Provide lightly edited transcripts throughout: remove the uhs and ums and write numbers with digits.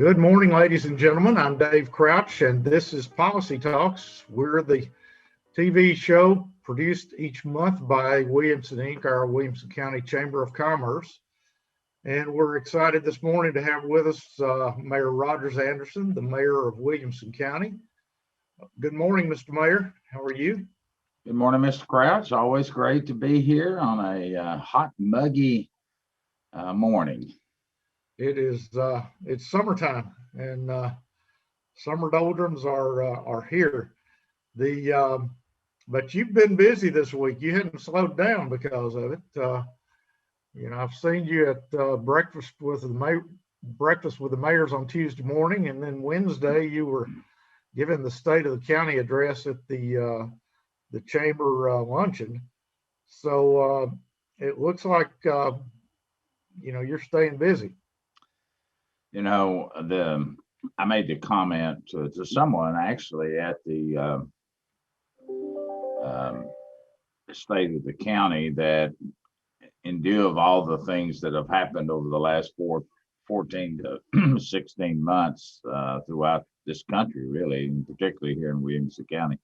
Good morning, ladies and gentlemen. I'm Dave Crouch, and this is Policy Talks. We're the TV show produced each month by Williamson Inc., our Williamson County Chamber of Commerce. And we're excited this morning to have with us Mayor Rogers Anderson, the mayor of Williamson County. Good morning, Mr. Mayor. How are you? Good morning, Mr. Crouch. Always great to be here on a hot, muggy morning. It is. It's summertime, and summer doldrums are here. But you've been busy this week. You hadn't slowed down because of it. I've seen you at breakfast with the mayors on Tuesday morning, and then Wednesday you were giving the state of the county address at the chamber luncheon. So it looks like you're staying busy. I made the comment to someone actually at the state of the county that in view of all the things that have happened over the last 14 to 16 months throughout this country, really, and particularly here in Williamson County,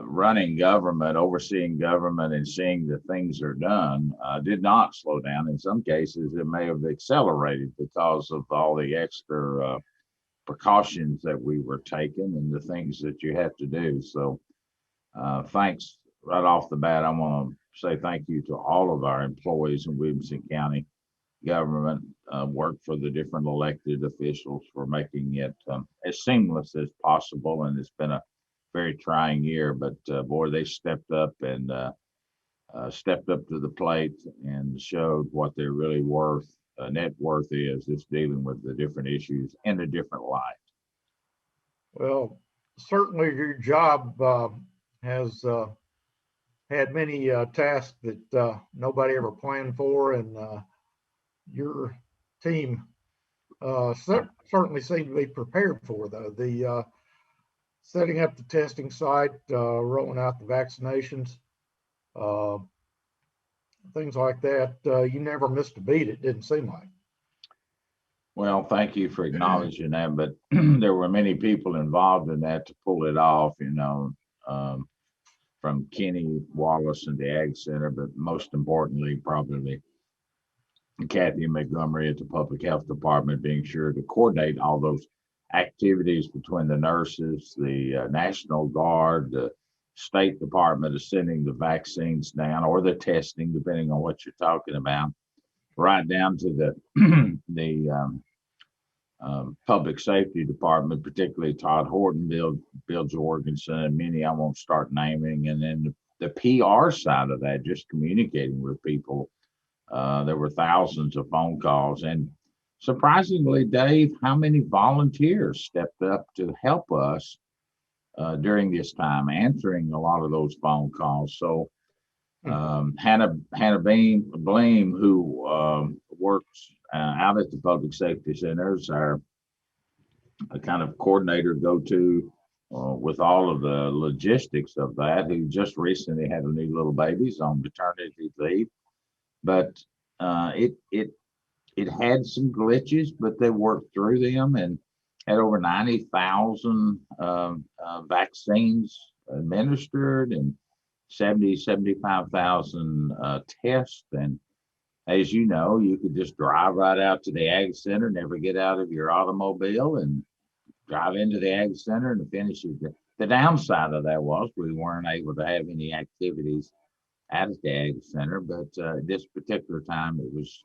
running government, overseeing government, and seeing that things are done did not slow down. In some cases, it may have accelerated because of all the extra precautions that we were taking and the things that you have to do. So thanks right off the bat. I want to say thank you to all of our employees in Williamson County government, work for the different elected officials for making it as seamless as possible. And it's been a very trying year, but boy, they stepped up to the plate and showed what they're really worth. Net worth is dealing with the different issues in a different light. Well, certainly your job has had many tasks that nobody ever planned for, and your team certainly seemed to be prepared for, though. The setting up the testing site, rolling out the vaccinations, things like that. You never missed a beat, it didn't seem like. Well, thank you for acknowledging that, but there were many people involved in that to pull it off, from Kenny Wallace and the Ag Center, but most importantly, probably Kathy Montgomery at the Public Health Department, being sure to coordinate all those activities between the nurses, the National Guard, the State Department of sending the vaccines down, or the testing, depending on what you're talking about, right down to the Public Safety Department, particularly Todd Horton, Bill Jorgensen, and many I won't start naming. And then the PR side of that, just communicating with people. There were thousands of phone calls, and surprisingly, Dave, how many volunteers stepped up to help us during this time, answering a lot of those phone calls. So Hannah Bleem, who works out at the Public Safety Centers, our kind of coordinator go-to with all of the logistics of that, who just recently had a new little baby's on maternity leave. But it had some glitches, but they worked through them and had over 90,000 vaccines administered and 75,000 tests. And as you know, you could just drive right out to the Ag Center, never get out of your automobile, and drive into the Ag Center and finish it. The downside of that was we weren't able to have any activities at the Ag Center, but this particular time it was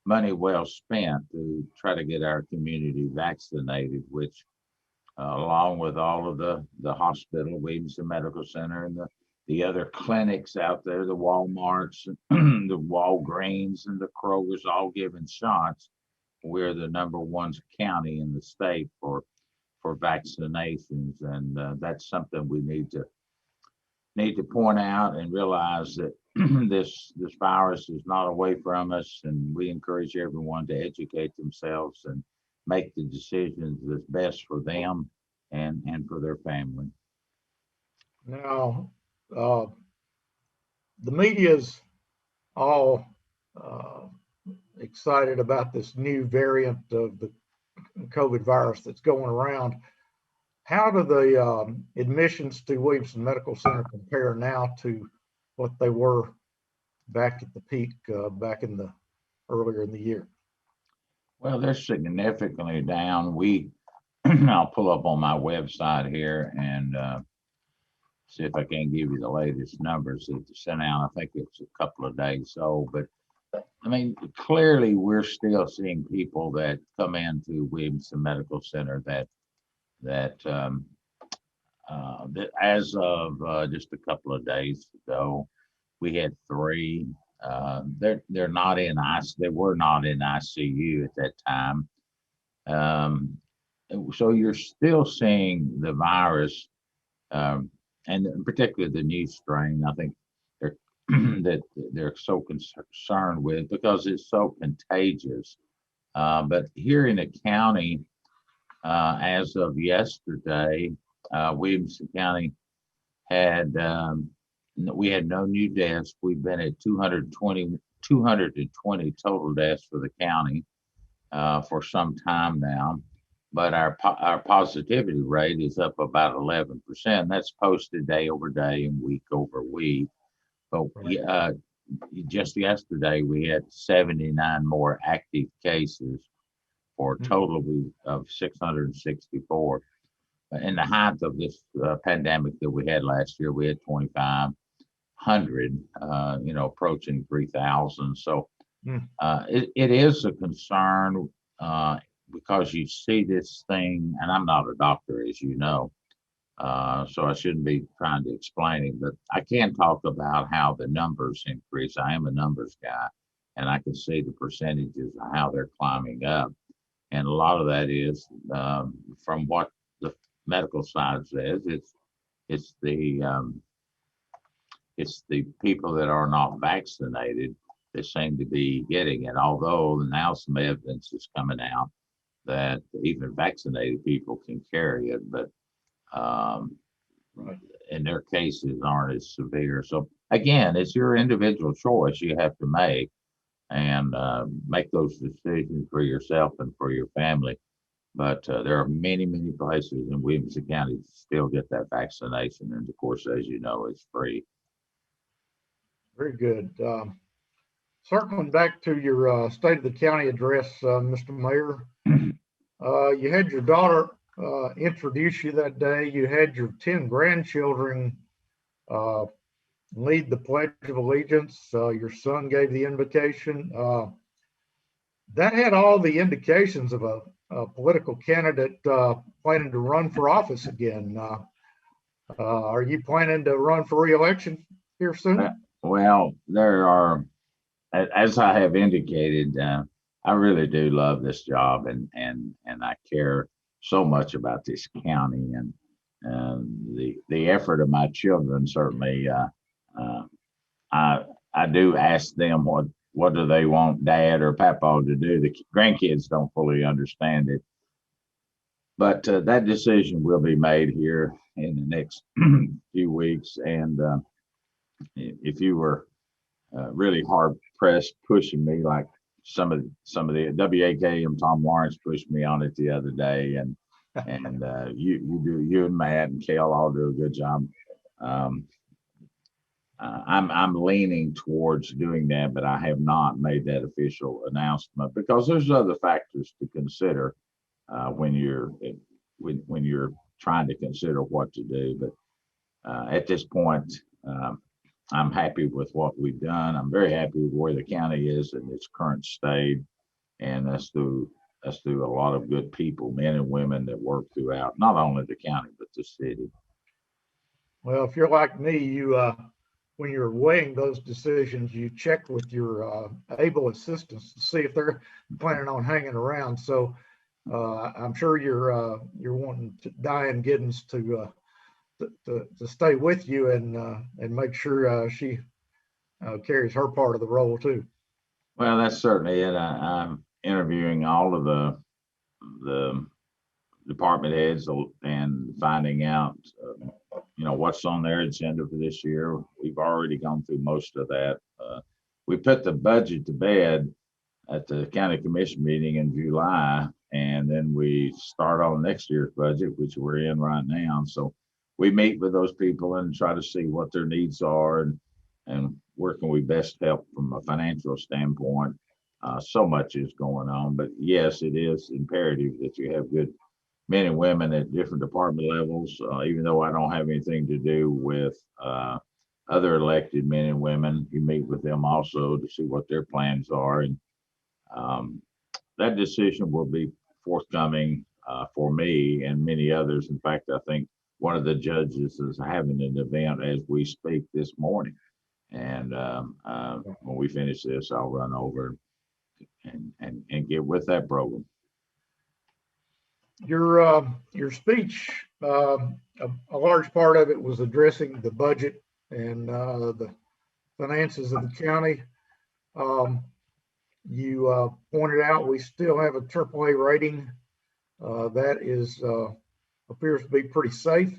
money well spent to try to get our community vaccinated, which along with all of the hospital, Williamson Medical Center, and the other clinics out there, the Walmarts, the Walgreens, and the Kroger's, all giving shots. We're the #1 county in the state for vaccinations, and that's something we need to point out and realize that this virus is not away from us, and we encourage everyone to educate themselves and make the decisions that's best for them and for their family. Now, the media's all excited about this new variant of the COVID virus that's going around. How do the admissions to Williamson Medical Center compare now to what they were back at the peak, back in the earlier in the year? Well, they're significantly down. I'll pull up on my website here and see if I can give you the latest numbers that they sent out. I think it's a couple of days old, but I mean, clearly we're still seeing people that come into Williamson Medical Center that as of just a couple of days ago, we had 3. They're not in ICU. They were not in ICU at that time. So you're still seeing the virus, and particularly the new strain. I think they're that they're so concerned with because it's so contagious. But here in the county, as of yesterday, Williamson County had we had no new deaths. We've been at 220 total deaths for the county for some time now. But our positivity rate is up about 11%. That's posted day over day and week over week. But just yesterday we had 79 more active cases for a total of 664. In the height of this pandemic that we had last year, we had 2,500, approaching 3,000. So it is a concern because you see this thing, and I'm not a doctor, as you know, so I shouldn't be trying to explain it, but I can talk about how the numbers increase. I am a numbers guy, and I can see the percentages of how they're climbing up. And a lot of that is from what the medical side says. It's the people that are not vaccinated that seem to be getting it. Although now some evidence is coming out that even vaccinated people can carry it, but in their cases aren't as severe. So again, it's your individual choice you have to make, and make those decisions for yourself and for your family. But there are many, many places in Williamson County to still get that vaccination. And of course, as you know, it's free. Very good. Circling back to your State of the County address, Mr. Mayor, you had your daughter introduce you that day. You had your 10 grandchildren lead the Pledge of Allegiance. Your son gave the invocation. That had all the indications of a political candidate planning to run for office again. Are you planning to run for re-election here soon? Well, there are, as I have indicated, I really do love this job, and I care so much about this county, and the effort of my children. Certainly, I do ask them what do they want Dad or Papa to do. The grandkids don't fully understand it, but that decision will be made here in the next few weeks. And if you were really hard pressed pushing me, like some of the WAKM Tom Lawrence pushed me on it the other day, and you and Matt and Kel all do a good job. I'm leaning towards doing that, but I have not made that official announcement because there's other factors to consider when you're trying to consider what to do. But at this point, I'm happy with what we've done. I'm very happy with where the county is in its current state, and that's through a lot of good people, men and women that work throughout not only the county but the city. Well, if you're like me, you when you're weighing those decisions, you check with your able assistants to see if they're planning on hanging around. So I'm sure you're wanting Diane Gantt to stay with you and make sure she carries her part of the role too. Well, that's certainly it. I'm interviewing all of the department heads and finding out, what's on their agenda for this year. We've already gone through most of that. We put the budget to bed at the county commission meeting in July, and then we start on next year's budget, which we're in right now. So we meet with those people and try to see what their needs are and where can we best help from a financial standpoint. So much is going on, but yes, it is imperative that you have good men and women at different department levels. Even though I don't have anything to do with other elected men and women, you meet with them also to see what their plans are, and um, that decision will be forthcoming for me and many others. In fact, I think one of the judges is having an event as we speak this morning. And when we finish this, I'll run over and get with that program. Your speech, a large part of it was addressing the budget and the finances of the county. You pointed out we still have a AAA rating that is appears to be pretty safe.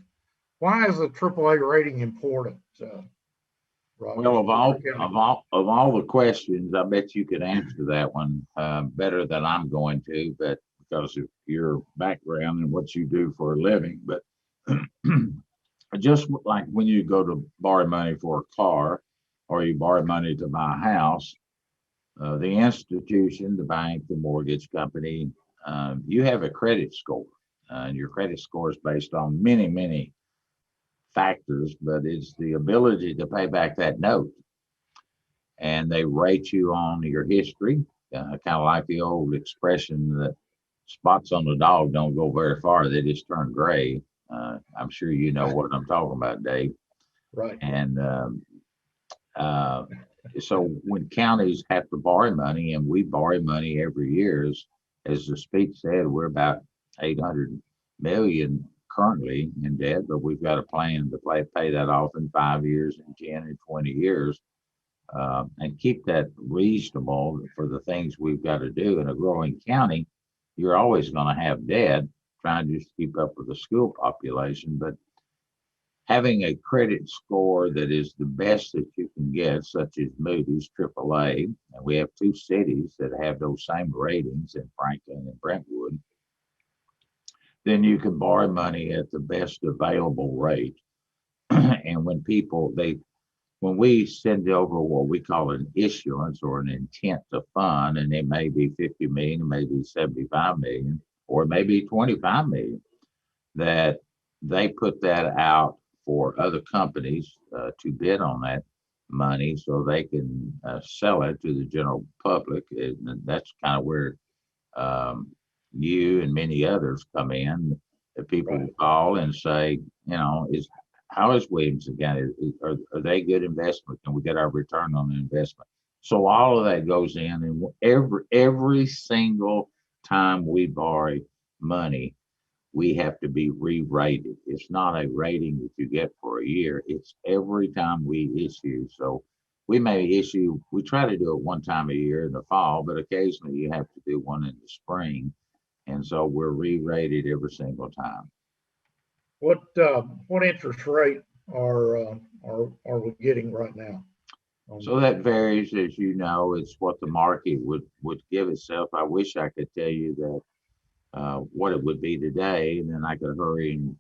Why is a AAA rating important? Roger? Well, of all the questions, I bet you could answer that one better than I'm going to, but because of your background and what you do for a living. But just like when you go to borrow money for a car or you borrow money to buy a house, the institution, the bank, the mortgage company, you have a credit score. And your credit score is based on many, many factors, but it's the ability to pay back that note. And they rate you on your history, kind of like the old expression that spots on the dog don't go very far, they just turn gray. I'm sure you know what I'm talking about, Dave. Right. And so when counties have to borrow money, and we borrow money every year, as the speech said, we're about 800 million currently in debt, but we've got a plan to pay that off in 5 years and 10 and 20 years, and keep that reasonable for the things we've got to do. In a growing county, you're always going to have debt, trying to just keep up with the school population, but having a credit score that is the best that you can get, such as Moody's AAA, and we have two cities that have those same ratings in Franklin and Brentwood, then you can borrow money at the best available rate. And when we send over what we call an issuance or an intent to fund, and it may be 50 million, it may be 75 million, or it may be 25 million, that they put that out for other companies to bid on that money so they can sell it to the general public. And that's kind of where you and many others come in. That people will call and say, how is Williamson County? Are they good investment? Can we get our return on the investment? So all of that goes in, and every single time we borrow money, we have to be re-rated. It's not a rating that you get for a year. It's every time we issue. So we try to do it one time a year in the fall, but occasionally you have to do one in the spring. And so we're re-rated every single time. What interest rate are we getting right now? So that varies, as you know. It's what the market would give itself. I wish I could tell you that what it would be today, and then I could hurry and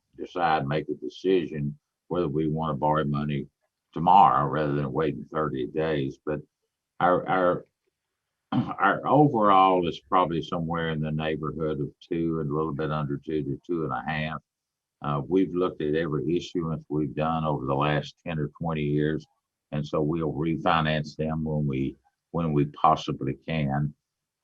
make a decision whether we want to borrow money tomorrow rather than waiting 30 days. But our overall is probably somewhere in the neighborhood of 2 and a little bit under 2 to 2.5. We've looked at every issuance we've done over the last 10 or 20 years, and so we'll refinance them when we possibly can.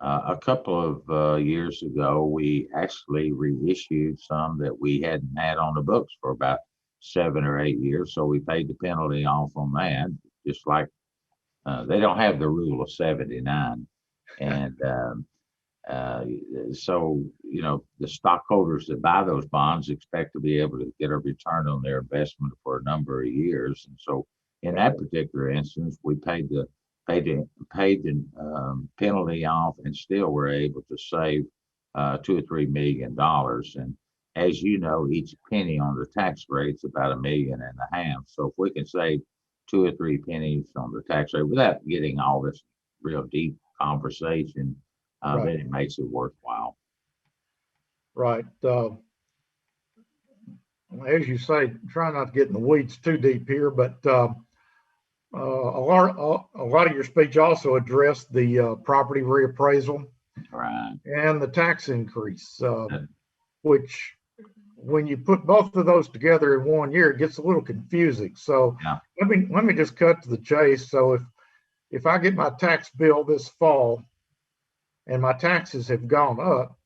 A couple of years ago, we actually reissued some that we hadn't had on the books for about 7 or 8 years, so we paid the penalty off on that, just like they don't have the rule of 79. And so, the stockholders that buy those bonds expect to be able to get a return on their investment for a number of years. And so in that particular instance, we paid the penalty off, and still were able to save $2 or $3 million. And as you know, each penny on the tax rate is about $1.5 million. So if we can save 2 or 3 pennies on the tax rate without getting all this real deep conversation, then it makes it worthwhile. Right. As you say, try not to get in the weeds too deep here, but a lot of your speech also addressed the property reappraisal Right. and the tax increase, which when you put both of those together in 1 year, it gets a little confusing. So Yeah. let me just cut to the chase. So if I get my tax bill this fall and my taxes have gone up,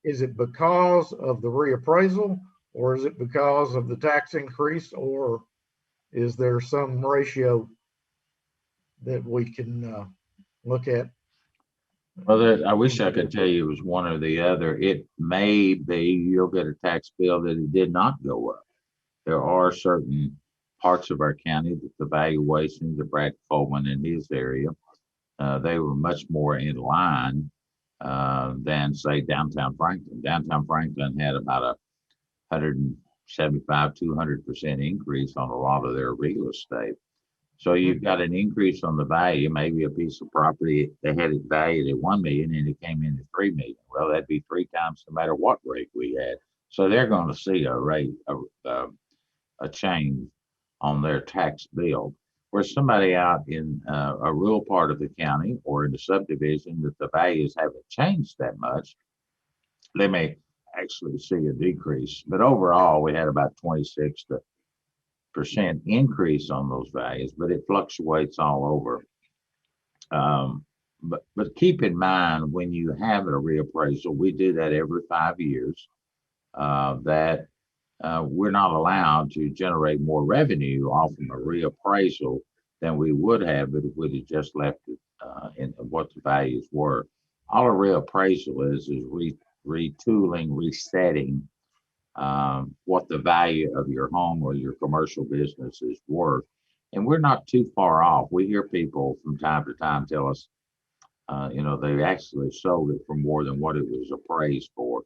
is it because of the reappraisal, or is it because of the tax increase, or is there some ratio that we can look at? Well, I wish I could tell you it was one or the other. It may be you'll get a tax bill that it did not go up. There are certain parts of our county that the valuations of Brad Coleman in his area, they were much more in line than say downtown Franklin. Downtown Franklin had about a 175, 200% increase on a lot of their real estate. So you've got an increase on the value, maybe a piece of property, they had it valued at 1 million and it came in at 3 million. Well, that'd be 3 times no matter what rate we had. So they're going to see a change on their tax bill. Where somebody out in a rural part of the county or in the subdivision that the values haven't changed that much, they may actually see a decrease. But overall, we had about 26% increase on those values, but it fluctuates all over. But keep in mind when you have a reappraisal, we do that every 5 years. That we're not allowed to generate more revenue off of a reappraisal than we would have if we'd have just left it in what the values were. All a reappraisal is retooling, resetting what the value of your home or your commercial business is worth. And we're not too far off. We hear people from time to time tell us, they actually sold it for more than what it was appraised for.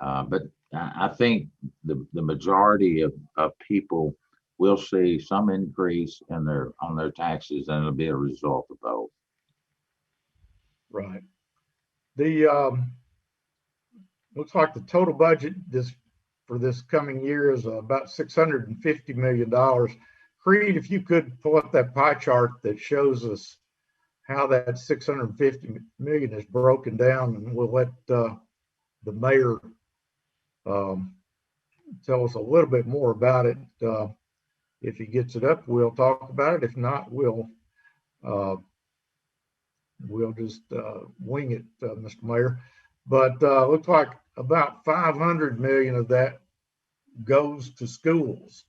But I think the majority of people will see some increase in on their taxes, and it'll be a result of both. Right. The looks like the total budget for this coming year is about $650 million. Creed, if you could pull up that pie chart that shows us how that 650 million is broken down, and we'll let the mayor tell us a little bit more about it. If he gets it up, we'll talk about it. If not, we'll just wing it, Mr. Mayor. But looks like about 500 million of that goes to schools.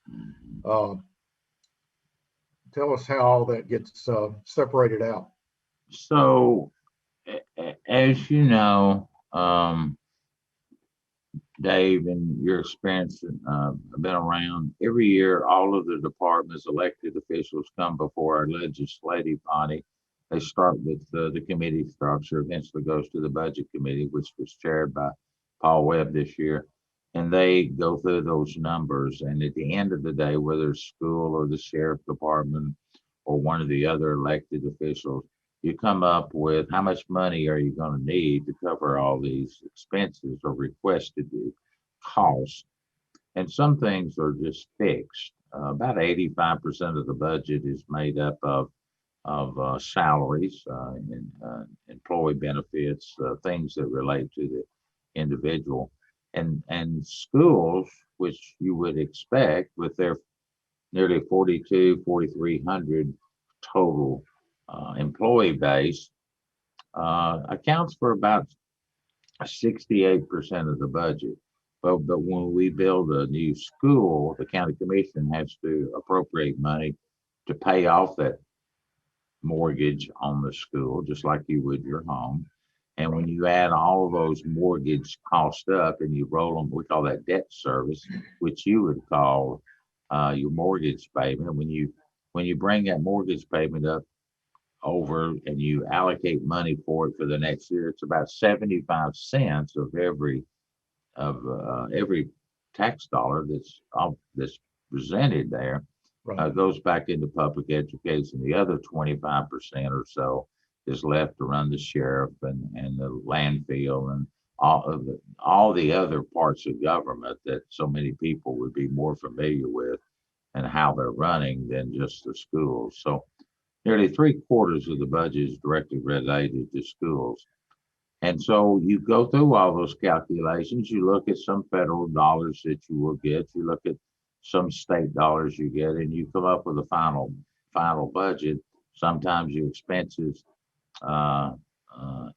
Tell us how all that gets separated out. So, as you know, Dave, in your experience, I've been around every year. All of the departments, elected officials come before our legislative body. They start with the committee structure, eventually goes to the budget committee, which was chaired by Paul Webb this year. And they go through those numbers. And at the end of the day, whether it's school or the sheriff department or one of the other elected officials, you come up with how much money are you going to need to cover all these expenses or requested costs. And some things are just fixed. About 85% of the budget is made up of salaries and employee benefits, things that relate to the individual. And schools, which you would expect with their nearly 4,300 total employee base, accounts for about 68% of the budget. But when we build a new school, the county commission has to appropriate money to pay off that mortgage on the school, just like you would your home. And when you add all of those mortgage costs up and you roll them, we call that debt service, which you would call your mortgage payment. When you bring that mortgage payment up over and you allocate money for it for the next year, it's about 75 cents of every tax dollar that's presented there. Right. Goes back into public education. The other 25% or so is left to run the sheriff and the landfill all the other parts of government that so many people would be more familiar with and how they're running than just the schools. So nearly three-quarters of the budget is directly related to schools. And so you go through all those calculations, you look at some federal dollars that you will get, you look at some state dollars you get, and you come up with a final budget. Sometimes your expenses uh, uh,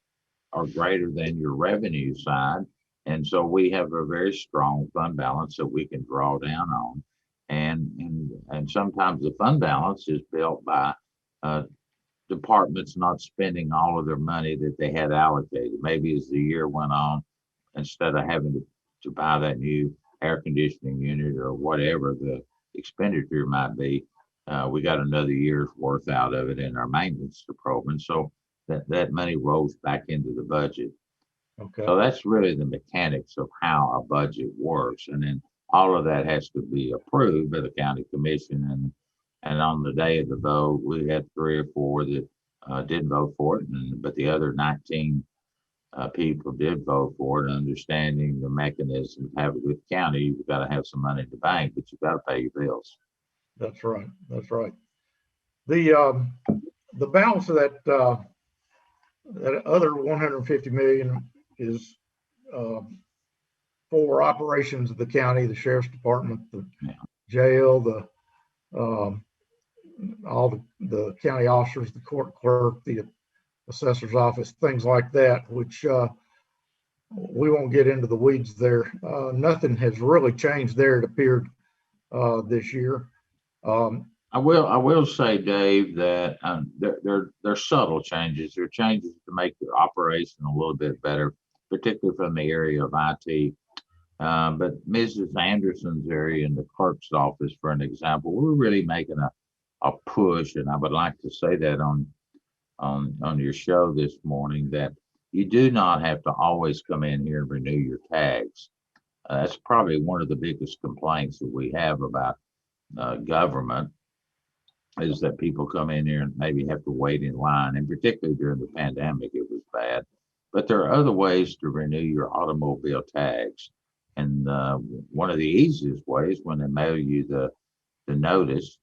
are greater than your revenue side. And so we have a very strong fund balance that we can draw down on. And sometimes the fund balance is built by uh, departments not spending all of their money that they had allocated. Maybe as the year went on, instead of having to buy that new air conditioning unit or whatever the expenditure might be, we got another year's worth out of it in our maintenance department. So that money rolls back into the budget. Okay. So that's really the mechanics of how a budget works. And then all of that has to be approved by the county commission. And on the day of the vote, we had 3 or 4 that didn't vote for it, but the other 19 people did vote for it, understanding the mechanism. Have a good county, you've got to have some money in the bank, but you've got to pay your bills. That's right. That's right. The balance of that other 150 million is for operations of the county, the sheriff's department, the jail, the all the county officers, the court clerk, the assessor's office, things like that, which we won't get into the weeds there. Nothing has really changed there, it appeared, this year. I will say, Dave, that they're subtle changes. They're changes to make your operation a little bit better, particularly from the area of IT. But Mrs. Anderson's area in the clerk's office, for an example, we're really making a push, and I would like to say that on your show this morning, that you do not have to always come in here and renew your tags. That's probably one of the biggest complaints that we have about government, is that people come in here and maybe have to wait in line, and particularly during the pandemic, it was bad. But there are other ways to renew your automobile tags. And one of the easiest ways, when they mail you the notice,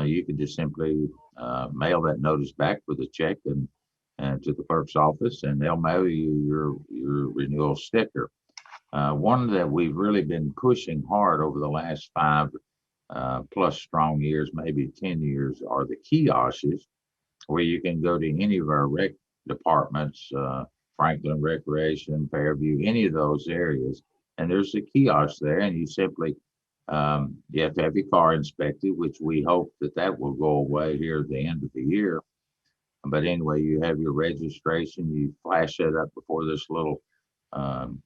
you can just simply mail that notice back with a check and to the clerk's office, and they'll mail you your renewal sticker. One that we've really been pushing hard over the last 5 plus strong years, maybe 10 years, are the kiosks, where you can go to any of our rec departments, Franklin Recreation, Fairview, any of those areas, and there's a kiosk there, and you simply you have to have your car inspected, which we hope that will go away here at the end of the year. But anyway, you have your registration, you flash it up before this little um,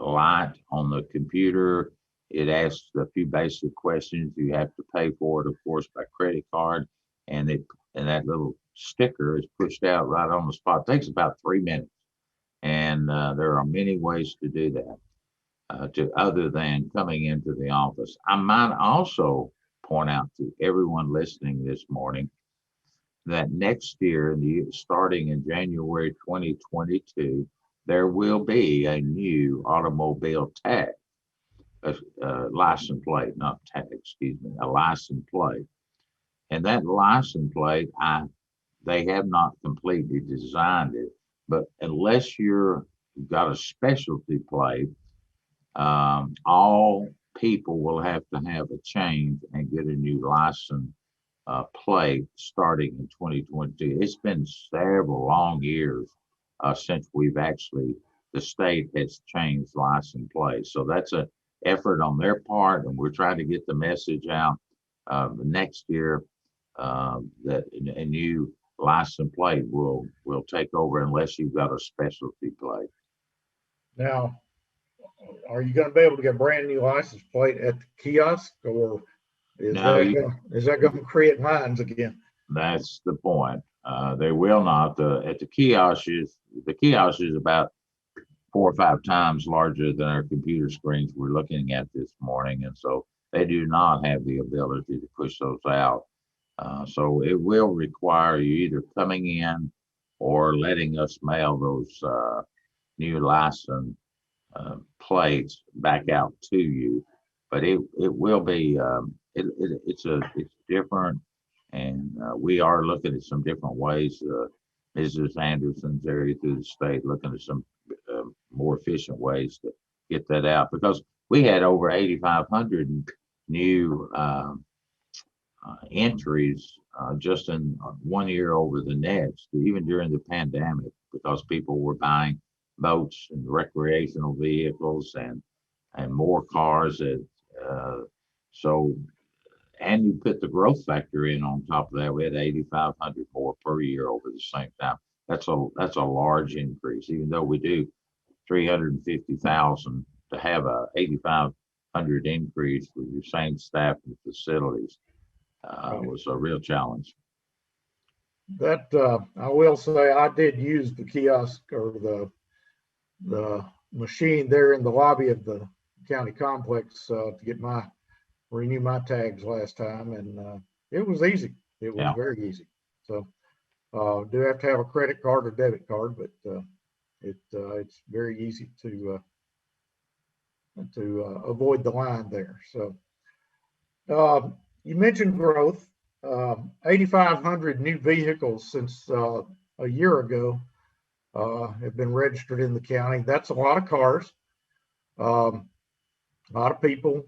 light on the computer. It asks a few basic questions. You have to pay for it, of course, by credit card, and that little sticker is pushed out right on the spot. It takes about 3 minutes, and there are many ways to do that, to other than coming into the office. I might also point out to everyone listening this morning that next year, starting in January 2022, there will be a new automobile tag. A license plate, not tag, excuse me, a license plate. And that license plate, they have not completely designed it, but unless you've got a specialty plate, all people will have to have a change and get a new license plate starting in 2022. It's been several long years since the state has changed license plates. So that's a effort on their part, and we're trying to get the message out next year that a new license plate will take over unless you've got a specialty plate. Now, are you going to be able to get a brand new license plate at the kiosk, or is that going to create lines again? That's the point. They will not. At the kiosk is about 4 or 5 times larger than our computer screens we're looking at this morning, and so they do not have the ability to push those out. So it will require you either coming in or letting us mail new license plates back out to you. But it will be it's different, and we are looking at some different ways. Mrs. Anderson's area through the state looking at some more efficient ways to get that out, because we had over 8,500 new entries just in 1 year over the next, even during the pandemic, because people were buying boats and recreational vehicles and more cars. So, and you put the growth factor in on top of that, we had 8,500 more per year over the same time. That's a large increase, even though we do 350,000 to have a 8,500 increase with your same staff and facilities was a real challenge. That I will say, I did use the kiosk or the machine there in the lobby of the county complex to get renew my tags last time, and it was easy. It was very easy. So do have to have a credit card or debit card, but it's very easy to avoid the line there. So you mentioned growth. 8,500 new vehicles since a year ago have been registered in the county. That's a lot of cars, a lot of people.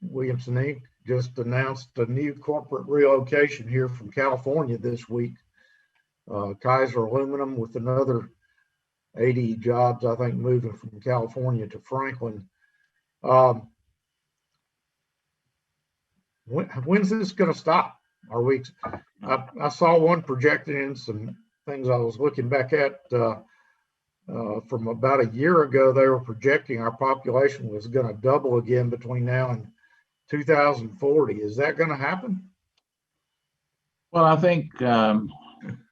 Williamson Inc. just announced a new corporate relocation here from California this week. Kaiser Aluminum with another 80 jobs, I think, moving from California to Franklin. When's this going to stop? I saw one projected in some things I was looking back at from about a year ago. They were projecting our population was going to double again between now and 2040. Is that going to happen? Well, I think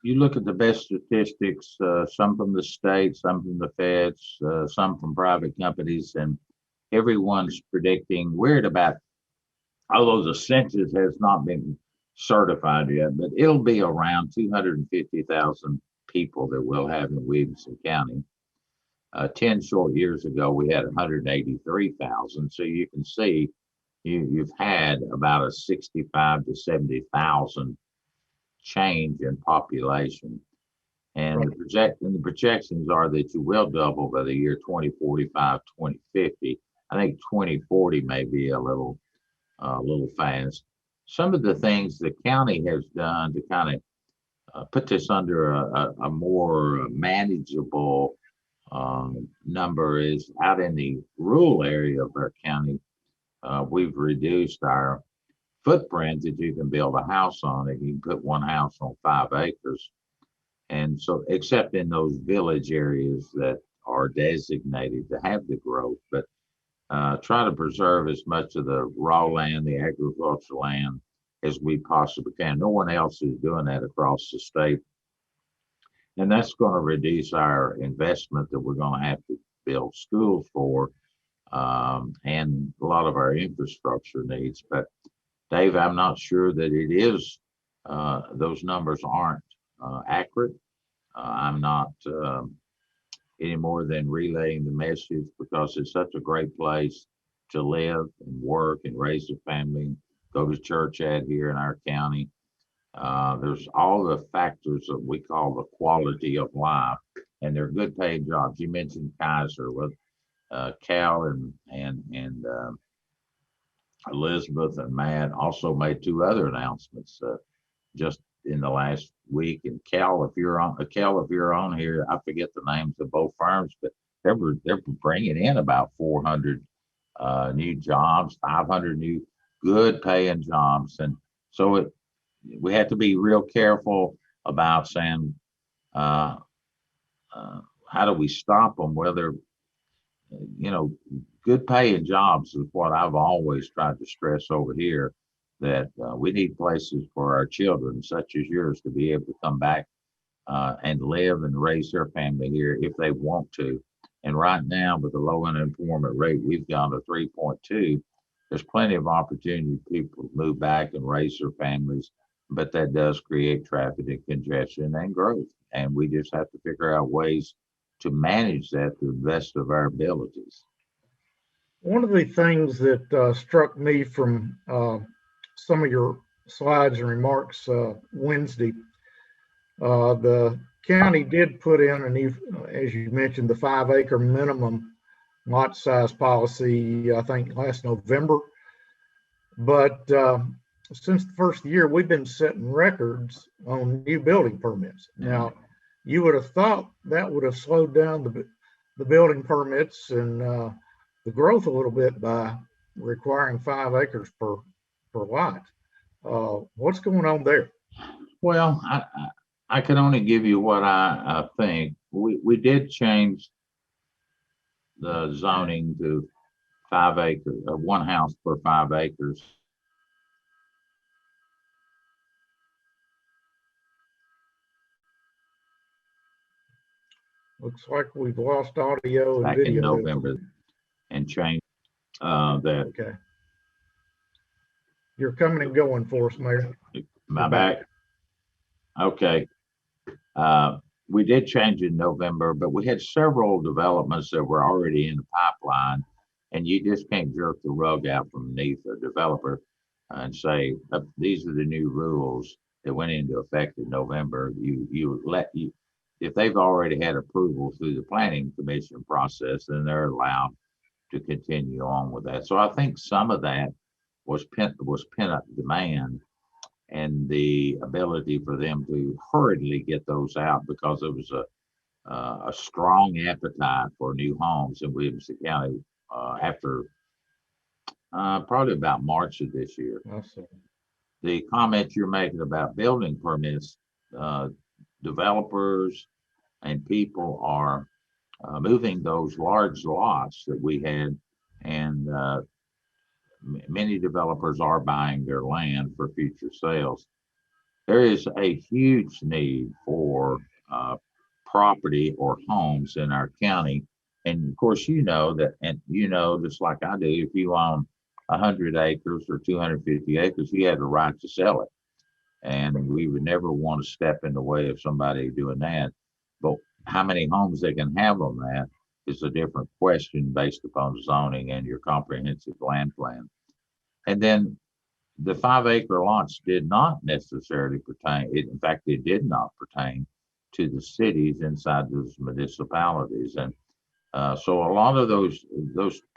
you look at the best statistics, some from the state, some from the feds, some from private companies, and everyone's predicting we're at about, although the census has not been certified yet, but it'll be around 250,000 people that we'll have in Williamson County. 10 short years ago, we had 183,000. So you can see you've had about a 65 to 70,000 change in population. And the projections are that you will double by the year 2045, 2050. I think 2040 may be a little fast. Some of the things the county has done to kind of put this under a more manageable number is out in the rural area of our county. We've reduced our footprint that you can build a house on. If you can put one house on 5 acres. And so, except in those village areas that are designated to have the growth, but try to preserve as much of the raw land, the agricultural land, as we possibly can. No one else is doing that across the state. And that's going to reduce our investment that we're going to have to build schools for and a lot of our infrastructure needs. But Dave, I'm not sure that it is, those numbers aren't accurate. I'm not any more than relaying the message, because it's such a great place to live and work and raise a family, go to church at here in our county. There's all the factors that we call the quality of life, and they're good paid jobs. You mentioned Kaiser with Cal and Elizabeth and Matt also made 2 other announcements just in the last week. And Cal, if you're on here, I forget the names of both firms, but they're bringing in about 400 new jobs, 500 new good paying jobs. And so we have to be real careful about saying, how do we stop them? Whether, good paying jobs is what I've always tried to stress over here, that we need places for our children, such as yours, to be able to come back and live and raise their family here if they want to. And right now, with the low unemployment rate, we've gone to 3.2. There's plenty of opportunity for people to move back and raise their families, but that does create traffic and congestion and growth. And we just have to figure out ways to manage that to the best of our abilities. One of the things that struck me from some of your slides and remarks Wednesday, the county did put in a new, as you mentioned, the 5-acre minimum lot size policy, I think last November. But since the first year, we've been setting records on new building permits. Now, you would have thought that would have slowed down the building permits and the growth a little bit by requiring 5 acres per lot. What's going on there? Well, I can only give you what I think. We did change the zoning to 5 acres, 1 house per 5 acres. Looks like we've lost audio and Back video. in November and changed that. Okay. You're coming and going for us, Mayor. Am I back? Okay. We did change in November, but we had several developments that were already in the pipeline, and you just can't jerk the rug out from beneath a developer and say, these are the new rules that went into effect in November. If they've already had approval through the planning commission process, then they're allowed to continue on with that. So I think some of that was pent up demand and the ability for them to hurriedly get those out because there was a strong appetite for new homes in Williamson County after probably about March of this year. The comment you're making about building permits, developers and people are moving those large lots that we had, and many developers are buying their land for future sales. There is a huge need for property or homes in our county. And of course, you know that, and you know, just like I do, if you own 100 acres or 250 acres, you have the right to sell it. And we would never want to step in the way of somebody doing that. But how many homes they can have on that is a different question based upon zoning and your comprehensive land plan. And then the 5-acre lots did not necessarily pertain. In fact, it did not pertain to the cities inside those municipalities. And so a lot of those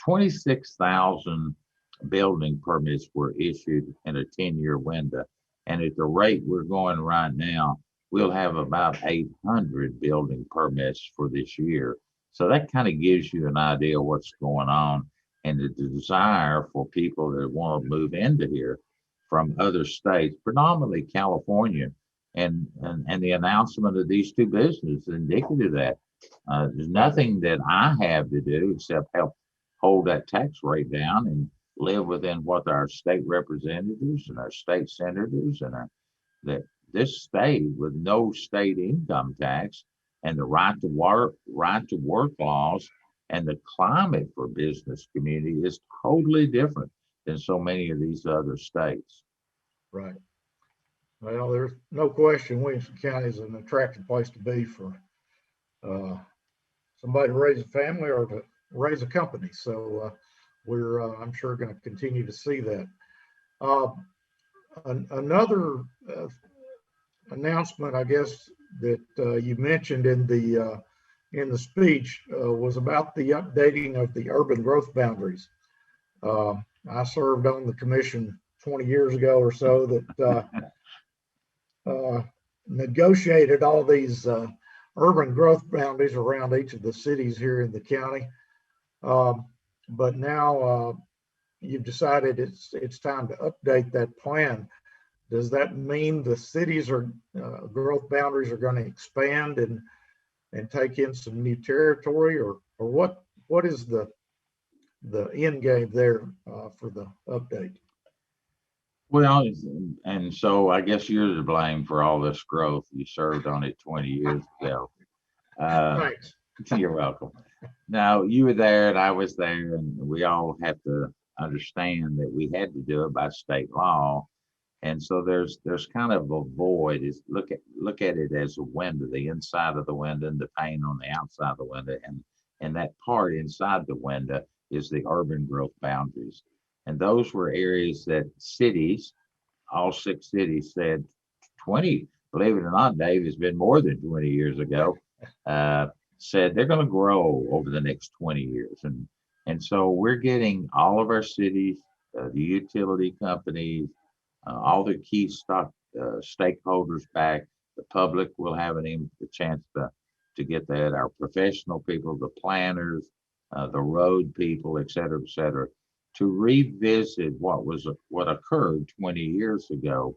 26,000 building permits were issued in a 10-year window. And at the rate we're going right now, we'll have about 800 building permits for this year. So that kind of gives you an idea of what's going on and the desire for people that want to move into here from other states, predominantly California. And the announcement of these two businesses indicative of that. There's nothing that I have to do except help hold that tax rate down and live within what our state representatives and our state senators and this state with no state income tax and the right to work laws and the climate for business community is totally different than so many of these other states. Right. Well, there's no question Williamson County is an attractive place to be for somebody to raise a family or to raise a company. So we're, I'm sure, going to continue to see that. Another announcement, I guess, that you mentioned in the speech was about the updating of the urban growth boundaries. I served on the commission 20 years ago or so that negotiated all these urban growth boundaries around each of the cities here in the county. But now you've decided it's time to update that plan. Does that mean the cities are growth boundaries are going to expand and take in some new territory, or what is the end game there for the update? Well, and so I guess you're to blame for all this growth. You served on it 20 years ago. Thanks. You're welcome. Now, you were there and I was there, and we all have to understand that we had to do it by state law. And so there's kind of a void. Is look at it as a window, the inside of the window and the pane on the outside of the window, and that part inside the window is the urban growth boundaries. And those were areas that cities, all 6 cities said 20, believe it or not, Dave, it's been more than 20 years ago, said they're going to grow over the next 20 years. And so we're getting all of our cities, the utility companies, all the key stakeholders back. The public will have a chance to get that. Our professional people, the planners, the road people, et cetera, to revisit what occurred 20 years ago.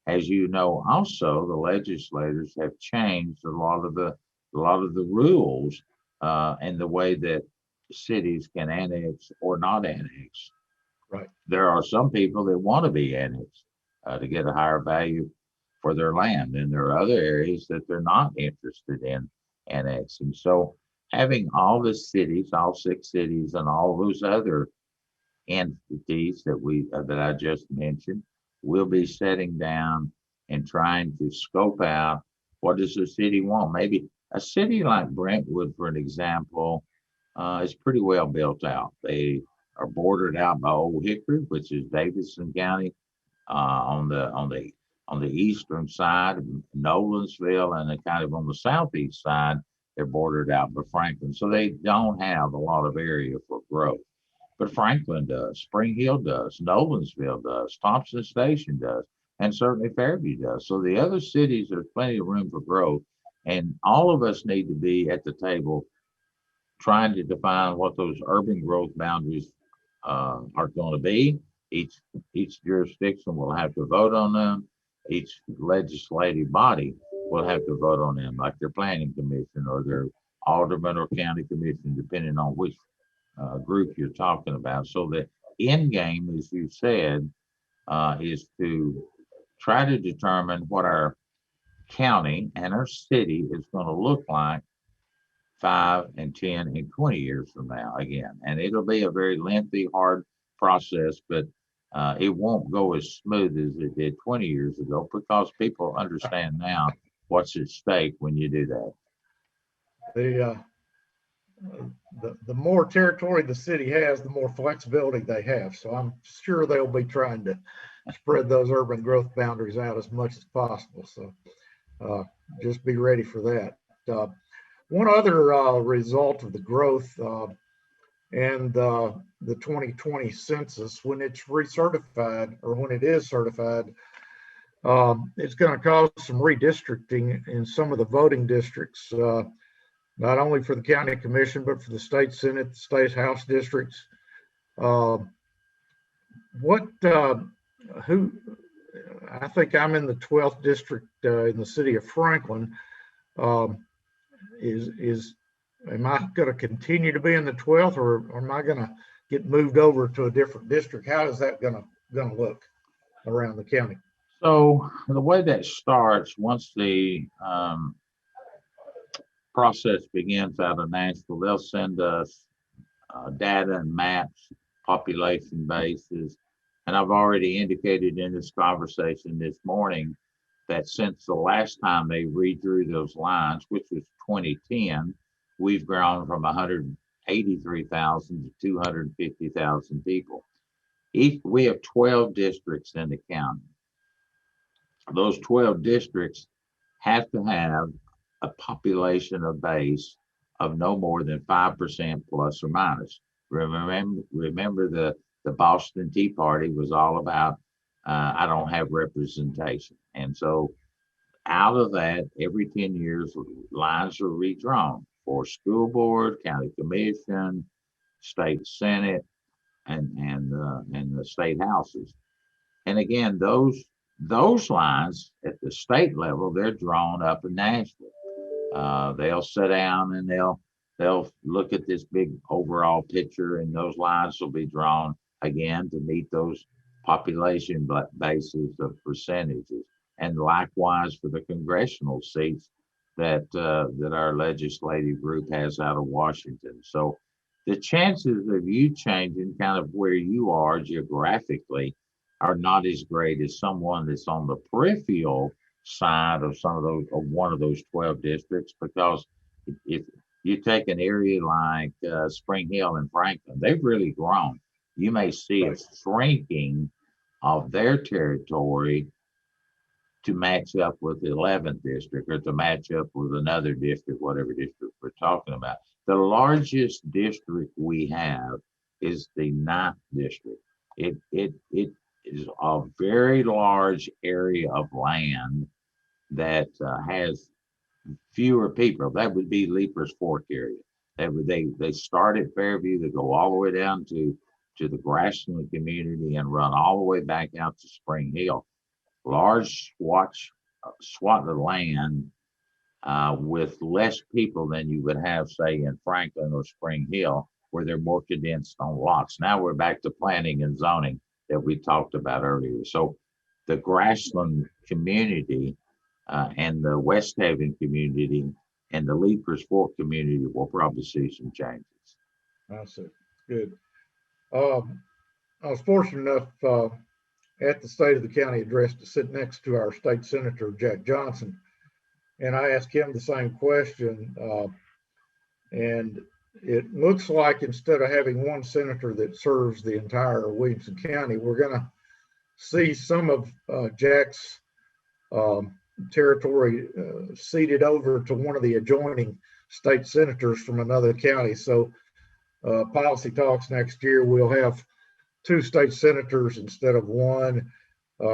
As you know, also the legislators have changed a lot of the rules and the way that cities can annex or not annex. Right. There are some people that want to be annexed to get a higher value for their land, and there are other areas that they're not interested in annexing. So having all the cities, all 6 cities, and all those other entities that I just mentioned, we'll be sitting down and trying to scope out what does the city want. Maybe a city like Brentwood, for an example, is pretty well built out. They are bordered out by Old Hickory, which is Davidson County, on the eastern side, Nolensville, and then kind of on the southeast side, they're bordered out by Franklin. So they don't have a lot of area for growth. But Franklin does, Spring Hill does, Nolensville does, Thompson Station does, and certainly Fairview does. So the other cities, there's plenty of room for growth. And all of us need to be at the table trying to define what those urban growth boundaries are going to be. Each jurisdiction will have to vote on them. Each legislative body will have to vote on them, like their planning commission or their alderman or county commission, depending on which group you're talking about. So the end game, as you said, is to try to determine what our county and our city is going to look like 5 and 10 and 20 years from now again. And it'll be a very lengthy, hard process, but it won't go as smooth as it did 20 years ago because people understand now what's at stake when you do that. The more territory the city has, the more flexibility they have. So I'm sure they'll be trying to spread those urban growth boundaries out as much as possible. So just be ready for that. One other result of the growth and the 2020 census, when it's recertified or when it is certified, it's going to cause some redistricting in some of the voting districts, not only for the county commission, but for the state senate, the state house districts. I think I'm in the 12th district in the city of Franklin. Am I going to continue to be in the 12th, or am I going to get moved over to a different district? How is that going to look around the county? So the way that starts, once the process begins out of Nashville, they'll send us data and maps, population bases. And I've already indicated in this conversation this morning that since the last time they redrew those lines, which was 2010, we've grown from 183,000 to 250,000 people. We have 12 districts in the county. Those 12 districts have to have a population of base of no more than 5% plus or minus. Remember the Boston Tea Party was all about I don't have representation. And so out of that, every 10 years, lines are redrawn for school board, county commission, state senate, and the state houses. And again, those lines at the state level, they're drawn up in Nashville. They'll sit down and they'll look at this big overall picture, and those lines will be drawn again to meet those population bases of percentages. And likewise for the congressional seats that our legislative group has out of Washington. So the chances of you changing kind of where you are geographically are not as great as someone that's on the peripheral side of some of those, of one of those 12 districts, because if you take an area like Spring Hill and Franklin, they've really grown. You may see a Right. shrinking of their territory to match up with the 11th district or to match up with another district, whatever district we're talking about. The largest district we have is the 9th district. It is a very large area of land that has fewer people. That would be Leaper's Fork area. They start at Fairview, they go all the way down to the Grassland community and run all the way back out to Spring Hill. Large swat of land with less people than you would have, say, in Franklin or Spring Hill, where they're more condensed on lots. Now we're back to planning and zoning that we talked about earlier. So the Grassland community and the West Haven community and the Leapers Fork community will probably see some changes. I see. Good. I was fortunate enough at the State of the County address to sit next to our state senator, Jack Johnson, and I asked him the same question. And it looks like instead of having one senator that serves the entire Williamson County, we're going to see some of Jack's territory ceded over to one of the adjoining state senators from another county. So policy talks next year, we'll have 2 state senators instead of one.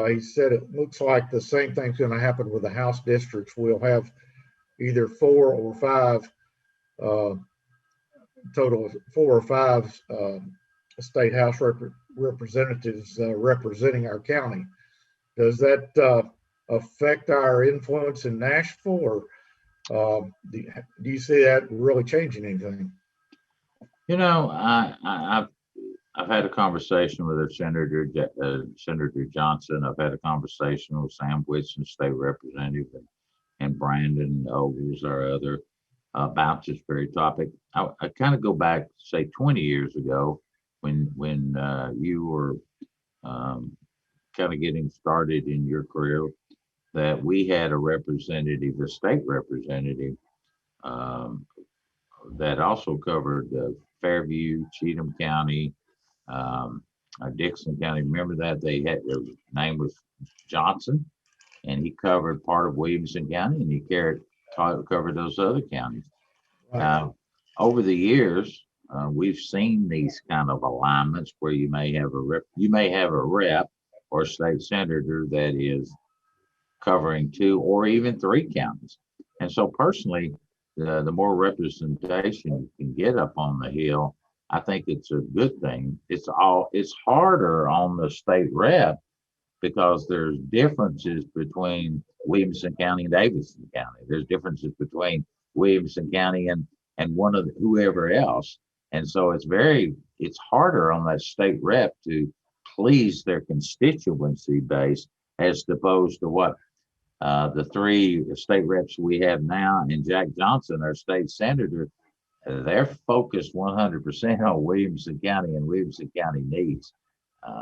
He said it looks like the same thing's going to happen with the House districts. We'll have either 4 or 5, total of 4 or 5 state House representatives representing our county. Does that affect our influence in Nashville, or do you see that really changing anything? You know, I've had a conversation with Senator Johnson. I've had a conversation with Sam Whitson, state representative, and Brandon Ogles, our other, about this very topic. I kind of go back, say, 20 years ago when you were kind of getting started in your career, that we had a representative, a state representative, that also covered Fairview, Cheatham County, Dixon County. Remember that they had, their name was Johnson, and he covered part of Williamson County, and he covered those other counties. Right. Over the years, we've seen these kind of alignments where you may have a rep or a state senator that is covering 2 or even 3 counties. And so personally, the more representation you can get up on the Hill, I think it's a good thing. It's harder on the state rep because there's differences between Williamson County and Davidson County. There's differences between Williamson County and one of whoever else. And so it's harder on that state rep to please their constituency base as opposed to what the 3 state reps we have now and Jack Johnson, our state senator, they're focused 100% on Williamson County and Williamson County needs.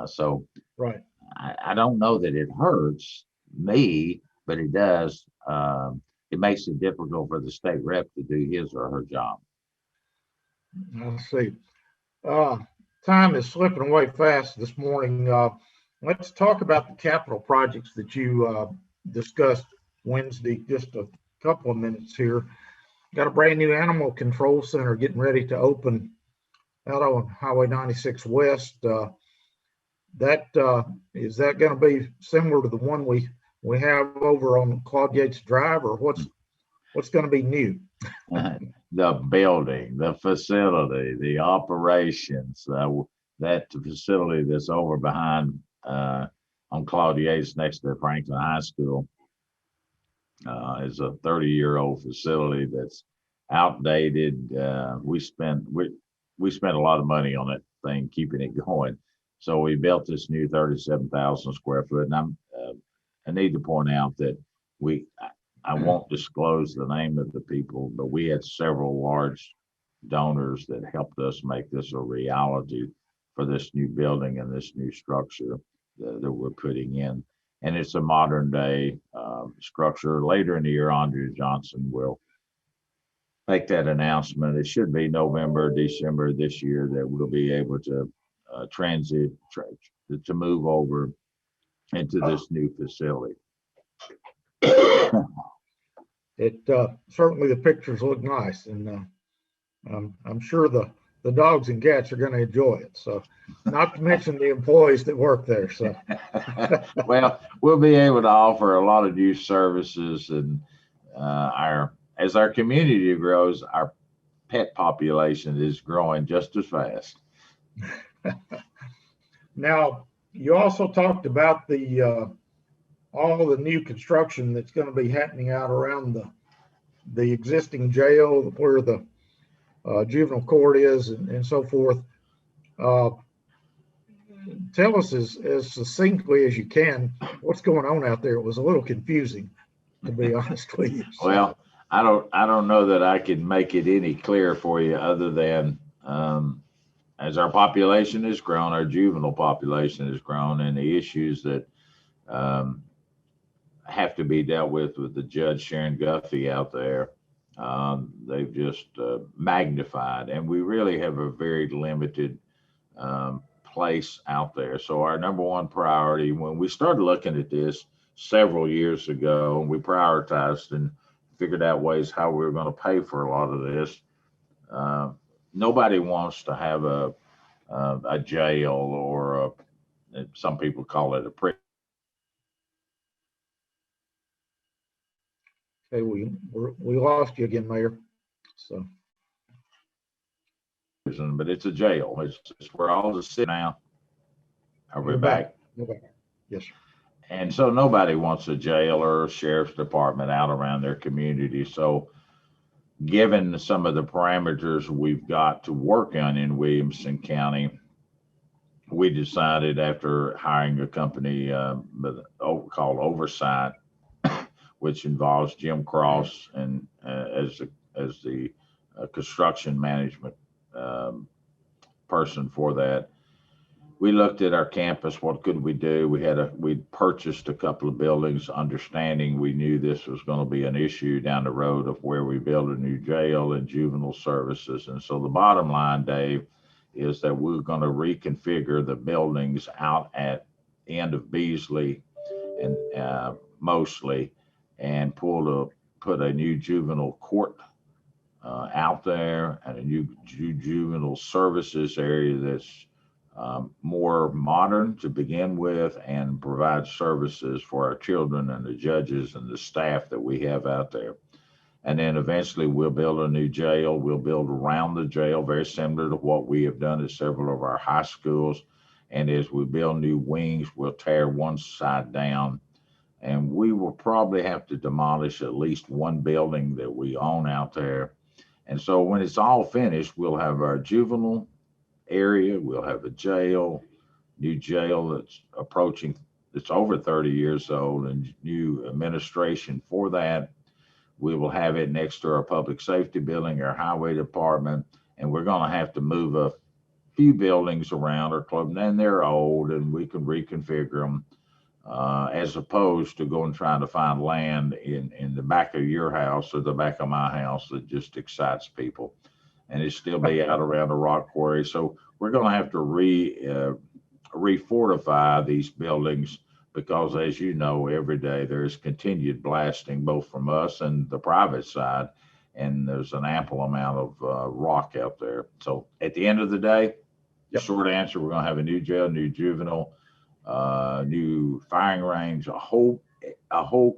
So Right. I don't know that it hurts me, but it does. It makes it difficult for the state rep to do his or her job. I see. Time is slipping away fast this morning. Let's talk about the capital projects that you discussed Wednesday. Just a couple of minutes here. Got a brand new animal control center getting ready to open out on Highway 96 West. Is that going to be similar to the one we have over on Claude Yates Drive, or what's going to be new? The building, the facility, the operations, that facility that's over behind on Claude Yates next to Franklin High School is a 30-year-old facility that's outdated. We spent a lot of money on that thing, keeping it going. So we built this new 37,000 square foot, and I need to point out that I won't disclose the name of the people, but we had several large donors that helped us make this a reality for this new building and this new structure. that we're putting in. And it's a modern day structure. Later in the year, Andrea Johnson will make that announcement. It should be November, December this year that we'll be able to to move over into this new facility. It certainly, the pictures look nice, and I'm sure the dogs and cats are going to enjoy it. So, not to mention the employees that work there. So, well, we'll be able to offer a lot of new services, and as our community grows, our pet population is growing just as fast. Now, you also talked about the all the new construction that's going to be happening out around the existing jail where the juvenile court is, and so forth. Tell us as succinctly as you can what's going on out there. It was a little confusing, to be honest with you. So. Well, I don't know that I can make it any clearer for you, other than as our population has grown, our juvenile population has grown, and the issues that have to be dealt with the Judge Sharon Guffey out there, they've just magnified, and we really have a very limited place out there. So our number one priority, when we started looking at this several years ago, we prioritized and figured out ways how we were going to pay for a lot of this. Nobody wants to have a jail, or some people call it a prison. Okay, we lost you again, Mayor. So, but it's a jail. It's where all the sit now. Are we back? Okay. Yes, sir. And so nobody wants a jail or a sheriff's department out around their community. So, given some of the parameters we've got to work on in Williamson County, we decided, after hiring a company called Oversight, which involves Jim Cross and as the construction management person for that. We looked at our campus. What could we do? We purchased a couple of buildings, understanding we knew this was going to be an issue down the road of where we build a new jail and juvenile services. And so the bottom line, Dave, is that we're going to reconfigure the buildings out at the end of Beasley and mostly, and put a new juvenile court out there, and a new juvenile services area that's more modern to begin with, and provide services for our children and the judges and the staff that we have out there. And then eventually we'll build a new jail. We'll build around the jail, very similar to what we have done at several of our high schools. And as we build new wings, we'll tear one side down, and we will probably have to demolish at least one building that we own out there. And so when it's all finished, we'll have our juvenile area, we'll have a jail, new jail that's over 30 years old, and new administration for that. We will have it next to our public safety building, our highway department, and we're going to have to move a few buildings around our club, and they're old, and we can reconfigure them, as opposed to going trying to find land in the back of your house or the back of my house that just excites people, and it still be out around the rock quarry. So we're going to have to refortify these buildings, because, as you know, every day there's continued blasting, both from us and the private side, and there's an ample amount of rock out there. So at the end of the day, the short answer, we're going to have a new jail, new juvenile, new firing range, a whole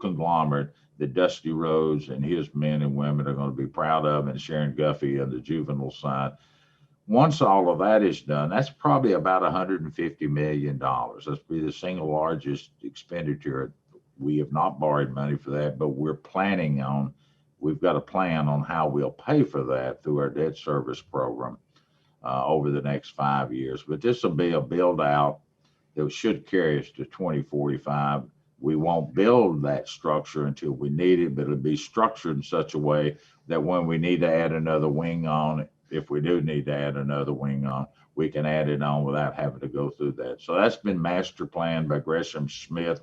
conglomerate that Dusty Rhodes and his men and women are going to be proud of, and Sharon Guffey on the juvenile side. Once all of that is done, that's probably about $150 million. That's be the single largest expenditure. We have not borrowed money for that, but we've got a plan on how we'll pay for that through our debt service program over the next 5 years. But this will be a build out that should carry us to 2045. We won't build that structure until we need it, but it'll be structured in such a way that when we need to add another wing on, if we do need to add another wing on, we can add it on without having to go through that. So that's been master planned by Gresham Smith.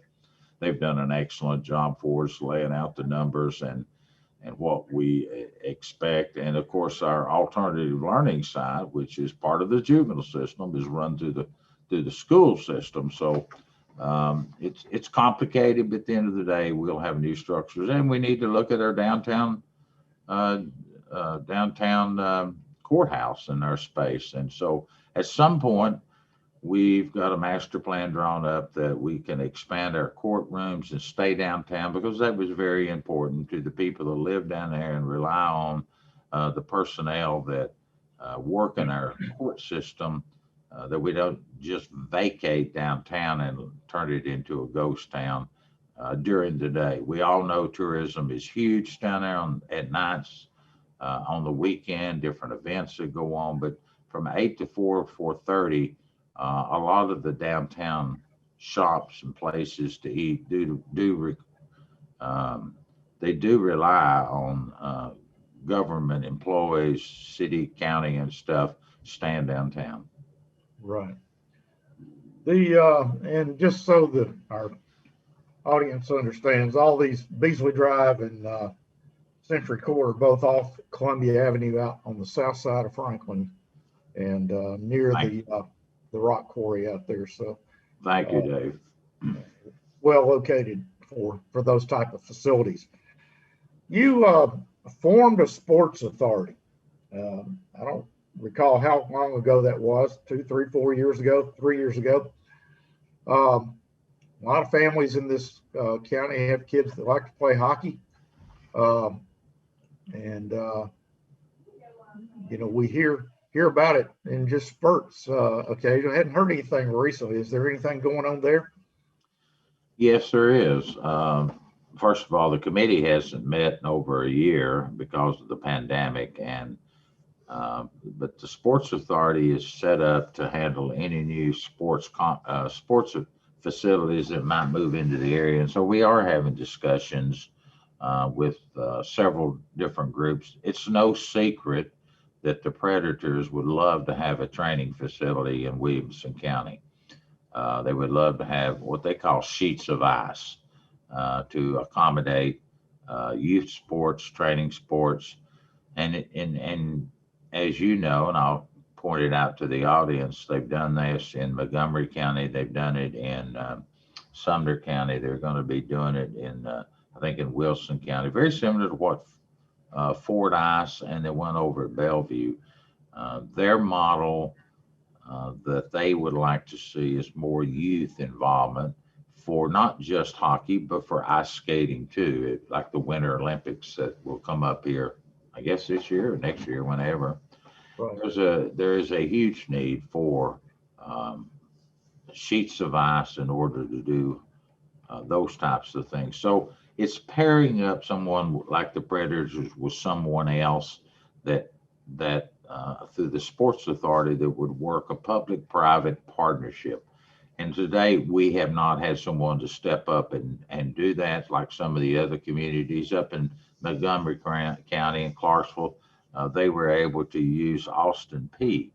They've done an excellent job for us laying out the numbers and what we expect. And of course, our alternative learning side, which is part of the juvenile system, is run through the school system. So it's complicated, but at the end of the day, we'll have new structures, and we need to look at our downtown courthouse and our space. And so at some point, we've got a master plan drawn up that we can expand our courtrooms and stay downtown, because that was very important to the people that live down there and rely on the personnel that work in our court system, that we don't just vacate downtown and turn it into a ghost town during the day. We all know tourism is huge down there at nights, on the weekend, different events that go on, but from 8 to 4:30, a lot of the downtown shops and places to eat they do rely on government employees, city, county, and stuff staying downtown. Right. And just so that our audience understands, all these Beasley Drive and Century Court are both off Columbia Avenue out on the south side of Franklin, and near the rock quarry out there. So thank you, Dave. Well located for those type of facilities. You formed a sports authority. I don't recall how long ago that was, 2, 3, 4 years ago, 3 years ago. A lot of families in this county have kids that like to play hockey. We hear about it in just spurts occasionally. I hadn't heard anything recently. Is there anything going on there? Yes, there is. First of all, the committee hasn't met in over a year because of the pandemic, but the sports authority is set up to handle any new sports facilities that might move into the area. And so we are having discussions with several different groups. It's no secret that the Predators would love to have a training facility in Williamson County. They would love to have what they call sheets of ice to accommodate youth sports, training sports, and as you know, and I'll point it out to the audience, they've done this in Montgomery County, they've done it in Sumner County, they're going to be doing it in I think in Wilson County, very similar to what Fort Ice and they went over at Bellevue. Their model that they would like to see is more youth involvement for not just hockey, but for ice skating too, like the Winter Olympics that will come up here, I guess this year or next year, whenever. Right. There is a huge need for sheets of ice in order to do those types of things. So it's pairing up someone like the Predators with someone else that through the sports authority that would work a public-private partnership. And today we have not had someone to step up and do that like some of the other communities up in Montgomery County and Clarksville. They were able to use Austin Peay.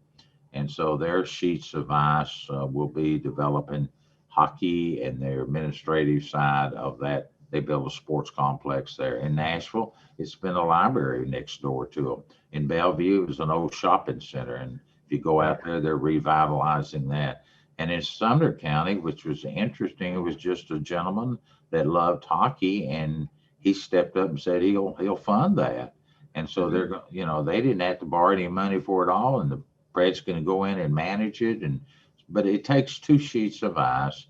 And so their sheets of ice will be developing hockey and their administrative side of that. They built a sports complex there. In Nashville, it's been a library next door to them. In Bellevue, it was an old shopping center. And if you go out there, they're revitalizing that. And in Sumner County, which was interesting, it was just a gentleman that loved hockey, and he stepped up and said he'll fund that. And so they didn't have to borrow any money for it all, and the Pred's going to go in and manage it. But it takes 2 sheets of ice.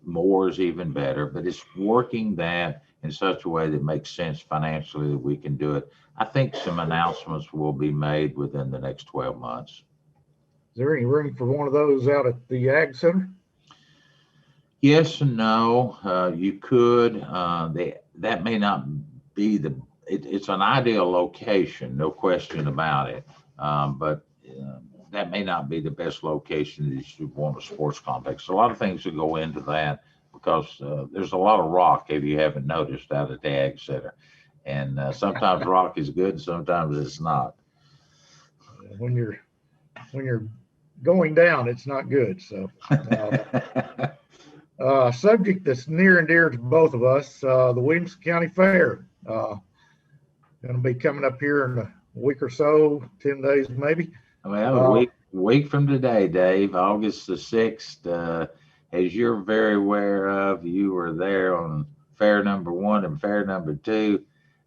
More is even better, but it's working that in such a way that makes sense financially that we can do it. I think some announcements will be made within the next 12 months. Is there any room for one of those out at the Ag Center? Yes and no. You could. That may not be it's an ideal location, no question about it. But that may not be the best location that you should want a sports complex. So a lot of things will go into that because there's a lot of rock, if you haven't noticed, out at the Ag Center. And sometimes rock is good, sometimes it's not. when you're going down, it's not good. So, subject that's near and dear to both of us, the Williamson County Fair, going to be coming up here in a week or so, 10 days maybe. Well, a week from today, Dave, August the 6th, as you're very aware of, you were there on fair number 1 and fair number 2.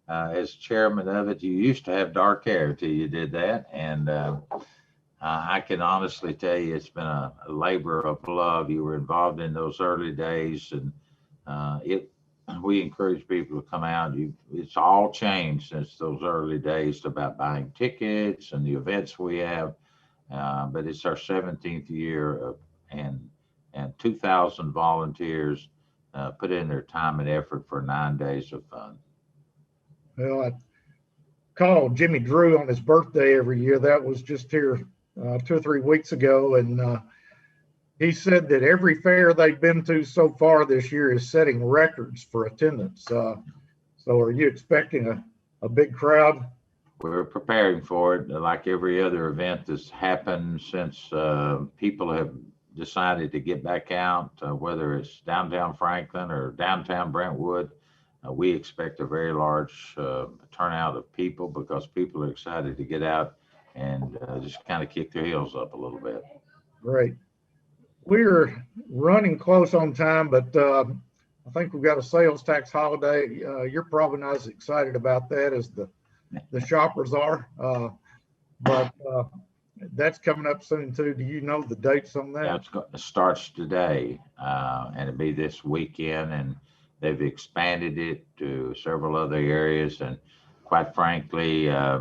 As chairman of it, you used to have dark hair till you did that. And I can honestly tell you it's been a labor of love. You were involved in those early days, and we encourage people to come out. It's all changed since those early days about buying tickets and the events we have. But it's our 17th year, and 2,000 volunteers put in their time and effort for 9 days of fun. Well, I called Jimmy Drew on his birthday every year. That was just here 2 or 3 weeks ago, and he said that every fair they've been to so far this year is setting records for attendance. So are you expecting a big crowd? We're preparing for it, like every other event that's happened since people have decided to get back out, whether it's downtown Franklin or downtown Brentwood. We expect a very large turnout of people because people are excited to get out and just kind of kick their heels up a little bit. Great. We're running close on time, but I think we've got a sales tax holiday. You're probably not as excited about that as the shoppers are, but that's coming up soon too. Do you know the dates on that? Yeah, it starts today, and it'll be this weekend, and they've expanded it to several other areas. And quite frankly, I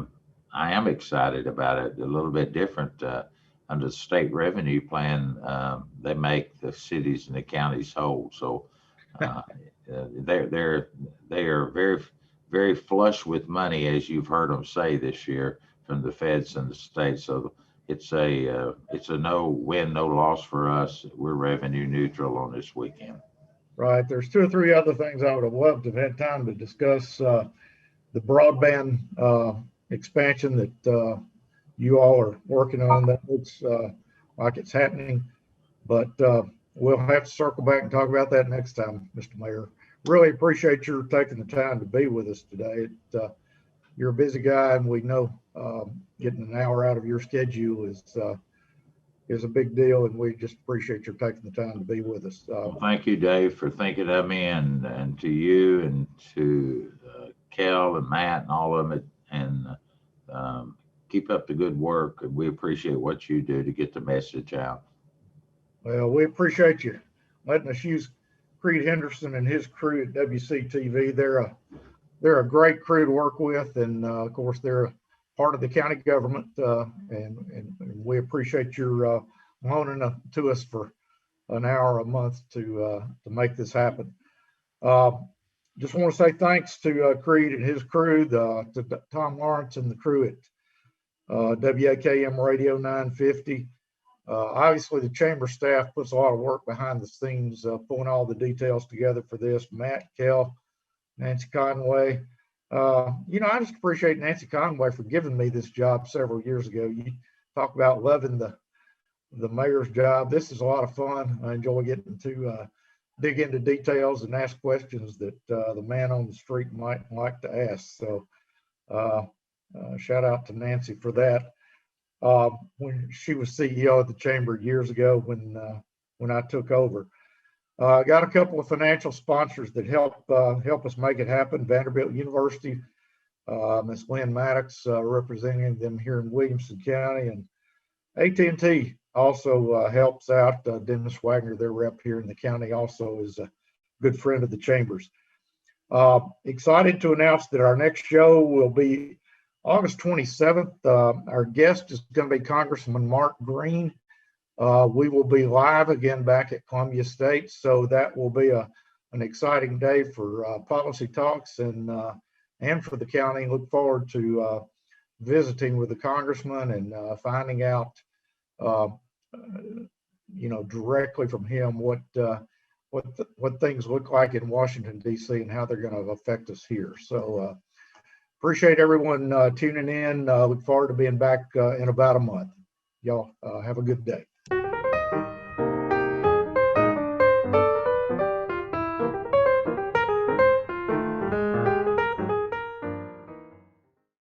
am excited about it. A little bit different under the state revenue plan. They make the cities and the counties whole. So they are very, very flush with money, as you've heard them say this year from the feds and the states. So it's a no win, no loss for us. We're revenue neutral on this weekend. Right. There's 2 or 3 other things I would have loved to have had time to discuss. The broadband expansion that you all are working on. That looks like it's happening, but we'll have to circle back and talk about that next time, Mr. Mayor. Really appreciate your taking the time to be with us today. You're a busy guy, and we know getting an hour out of your schedule is a big deal, and we just appreciate your taking the time to be with us. Well, thank you, Dave, for thinking of me, and to you and to Kel and Matt and all of it, and keep up the good work. And we appreciate what you do to get the message out. Well, we appreciate you letting us use Creed Henderson and his crew at WCTV. They're a great crew to work with, and of course they're a part of the county government, and we appreciate your loaning to us for an hour a month to make this happen. Just want to say thanks to Creed and his crew, to Tom Lawrence and the crew at WAKM Radio 950. Obviously, the chamber staff puts a lot of work behind the scenes, pulling all the details together for this. Matt, Kel, Nancy Conway. I just appreciate Nancy Conway for giving me this job several years ago. You talk about loving the mayor's job. This is a lot of fun. I enjoy getting to dig into details and ask questions that the man on the street might like to ask. So shout out to Nancy for that. When she was CEO of the chamber years ago when I took over. Got a couple of financial sponsors that help us make it happen. Vanderbilt University, Ms. Lynn Maddox, representing them here in Williamson County, and AT&T also helps out. Dennis Wagner, their rep here in the county, also is a good friend of the chambers. Excited to announce that our next show will be August 27th. Our guest is going to be Congressman Mark Green. We will be live again back at Columbia State, so that will be an exciting day for policy talks and for the county. Look forward to visiting with the congressman and finding out, directly from him what things look like in Washington D.C. and how they're going to affect us here. So Appreciate everyone tuning in. Look forward to being back in about a month. Y'all have a good day.